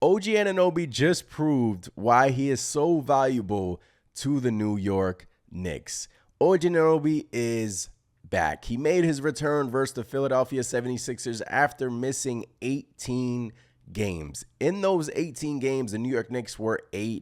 OG Anunoby just proved why he is so valuable to the New York Knicks. OG Anunoby is back. He made his return versus the Philadelphia 76ers after missing 18 games. In those 18 games, the New York Knicks were 8-10.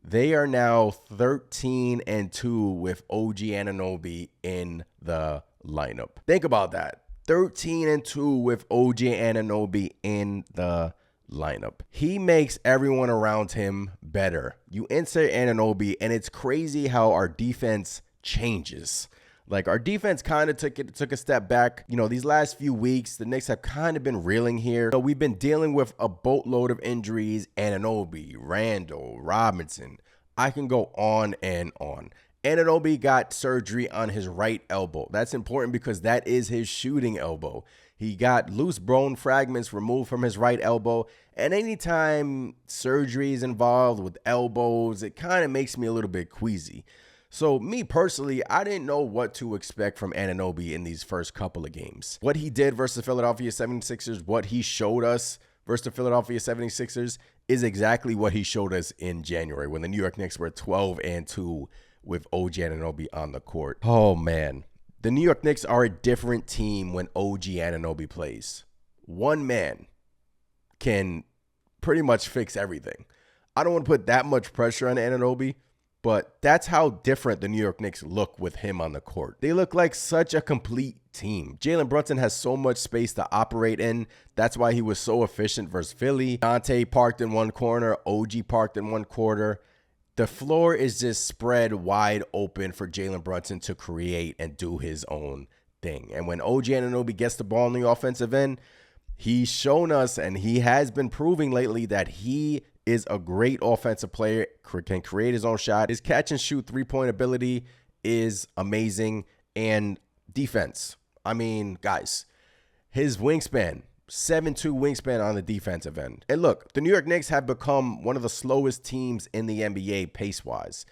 They are now 13-2 with OG Anunoby in the lineup. Think about that. 13-2 with OG Anunoby in the lineup. He makes everyone around him better. You insert Anunoby, and it's crazy how our defense changes. Like, our defense kind of took a step back. You know, these last few weeks, the Knicks have kind of been reeling here. So we've been dealing with a boatload of injuries. Anunoby, Randall, Robinson. I can go on and on. Anunoby got surgery on his right elbow. That's important because that is his shooting elbow. He got loose bone fragments removed from his right elbow. And anytime surgery is involved with elbows, it kind of makes me a little bit queasy. So me personally, I didn't know what to expect from Anunoby in these first couple of games. What he did versus the Philadelphia 76ers, what he showed us versus the Philadelphia 76ers is exactly what he showed us in January when the New York Knicks were 12-2 with OG Anunoby on the court. Oh, man. The New York Knicks are a different team when OG Anunoby plays. One man can pretty much fix everything. I don't want to put that much pressure on Anunoby, but that's how different the New York Knicks look with him on the court. They look like such a complete team. Jalen Brunson has so much space to operate in. That's why he was so efficient versus Philly. Dante parked in one corner. OG parked in one quarter. The floor is just spread wide open for Jalen Brunson to create and do his own thing. And when OG Anunoby gets the ball on the offensive end, he's shown us, and he has been proving lately, that he is a great offensive player, can create his own shot. His catch and shoot three-point ability is amazing. And defense. I mean, guys, his wingspan, 7'2" wingspan on the defensive end. And look, the New York Knicks have become one of the slowest teams in the NBA pace-wise.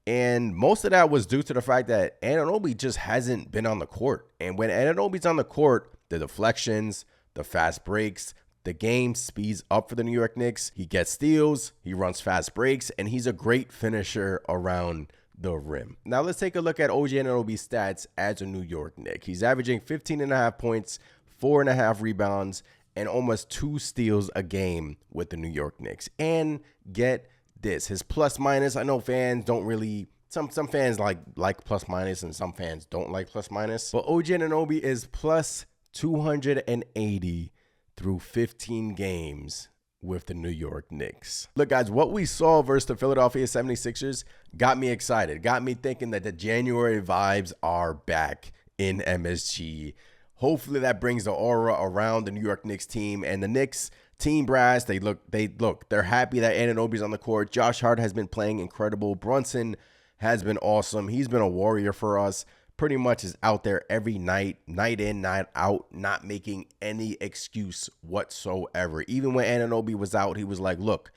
And most of that was due to the fact that Anunoby just hasn't been on the court. And when Anunoby's on the court, the deflections, the fast breaks, the game speeds up for the New York Knicks. He gets steals, he runs fast breaks, and he's a great finisher around the rim. Now let's take a look at OG Anunoby's stats as a New York Knick. He's averaging 15.5 points, 4.5 rebounds, and almost 2 steals a game with the New York Knicks. And get this, his plus minus. I know fans don't really, some fans like plus minus and some fans don't like plus minus. But OG Anunoby is plus 280 through 15 games with the New York Knicks. Look, guys, what we saw versus the Philadelphia 76ers got me excited, got me thinking that the January vibes are back in MSG. Hopefully that brings the aura around the New York Knicks team, and the Knicks team brass, they're happy that Anunoby's on the court. Josh Hart has been playing incredible. Brunson has been awesome. He's been a warrior for us. Pretty much is out there every night, night in, night out, not making any excuse whatsoever. Even when Anunoby was out, he was like, look,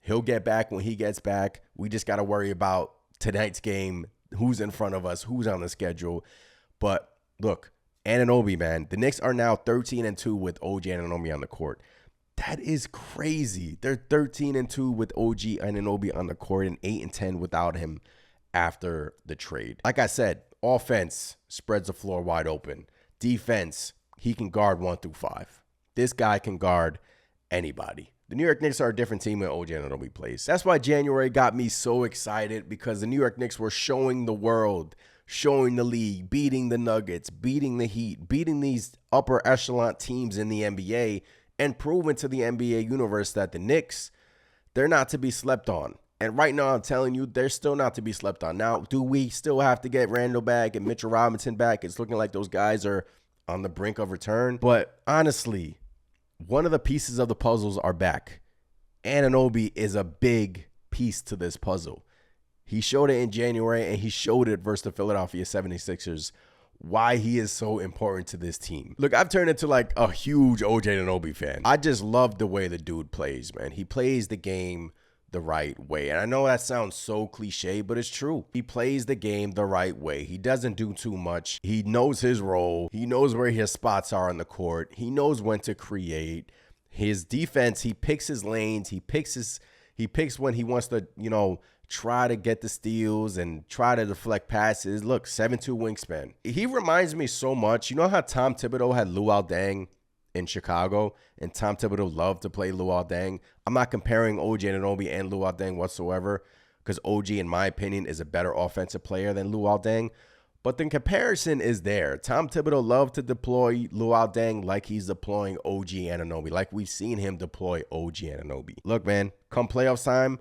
he'll get back when he gets back. We just got to worry about tonight's game, who's in front of us, who's on the schedule. But look, Anunoby, man, the Knicks are now 13-2 with OG Anunoby on the court. That is crazy. They're 13-2 with OG Anunoby on the court and 8-10 without him after the trade. Like I said, offense spreads the floor wide open. Defense, he can guard 1 through 5. This guy can guard anybody. The New York Knicks are a different team when OG Anunoby plays. That's why January got me so excited, because the New York Knicks were showing the world, showing the league, beating the Nuggets, beating the Heat, beating these upper echelon teams in the NBA, and proving to the NBA universe that the Knicks, they're not to be slept on. And right now, I'm telling you, they're still not to be slept on. Now, do we still have to get Randall back and Mitchell Robinson back? It's looking like those guys are on the brink of return. But honestly, one of the pieces of the puzzles are back. Anunoby is a big piece to this puzzle. He showed it in January, and he showed it versus the Philadelphia 76ers, why he is so important to this team. Look, I've turned into like a huge OG Anunoby fan. I just love the way the dude plays, man. He plays the game the right way. And I know that sounds so cliche, but it's true. He plays the game the right way. He doesn't do too much. He knows his role. He knows where his spots are on the court. He knows when to create. His defense, he picks his lanes. He picks when he wants to, try to get the steals and try to deflect passes. Look, 7'2" wingspan. He reminds me so much. You know how Tom Thibodeau had Luol Deng in Chicago, and Tom Thibodeau loved to play Luol Deng? I'm not comparing OG Anunoby and Luol Deng whatsoever, because OG, in my opinion, is a better offensive player than Luol Deng. But the comparison is there. Tom Thibodeau loved to deploy Luol Deng like he's deploying OG Anunoby, like we've seen him deploy OG Anunoby. Look, man, come playoffs time,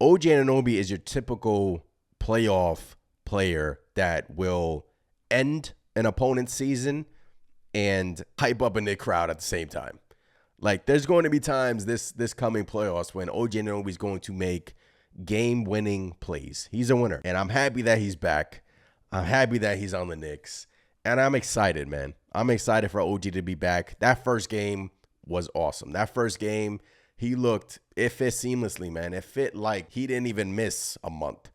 OG Anunoby is your typical playoff player that will end an opponent's season and hype up a Knicks crowd at the same time. Like, there's going to be times this coming playoffs when OG Anunoby is going to make game-winning plays. He's a winner, and I'm happy that he's back. I'm happy that he's on the Knicks, and I'm excited, man. I'm excited for OG to be back. That first game was awesome. That first game, it fit seamlessly, man. It fit like he didn't even miss a month.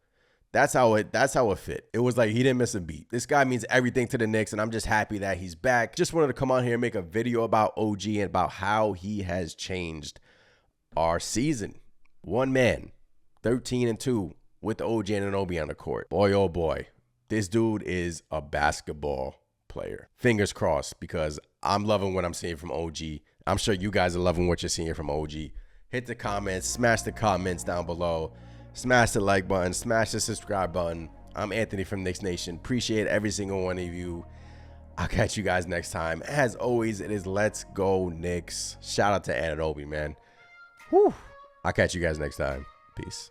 That's how it fit. It was like he didn't miss a beat. This guy means everything to the Knicks, and I'm just happy that he's back. Just wanted to come on here and make a video about OG and about how he has changed our season. One man, 13-2 with OG Anunoby on the court. Boy, oh boy. This dude is a basketball player. Fingers crossed, because I'm loving what I'm seeing from OG. I'm sure you guys are loving what you're seeing from OG. Hit the comments, smash the comments down below, smash the like button, smash the subscribe button. I'm Anthony from Knicks Nation. Appreciate every single one of you. I'll catch you guys next time. As always, it is Let's Go Knicks. Shout out to Anunoby, man. Whew. I'll catch you guys next time. Peace.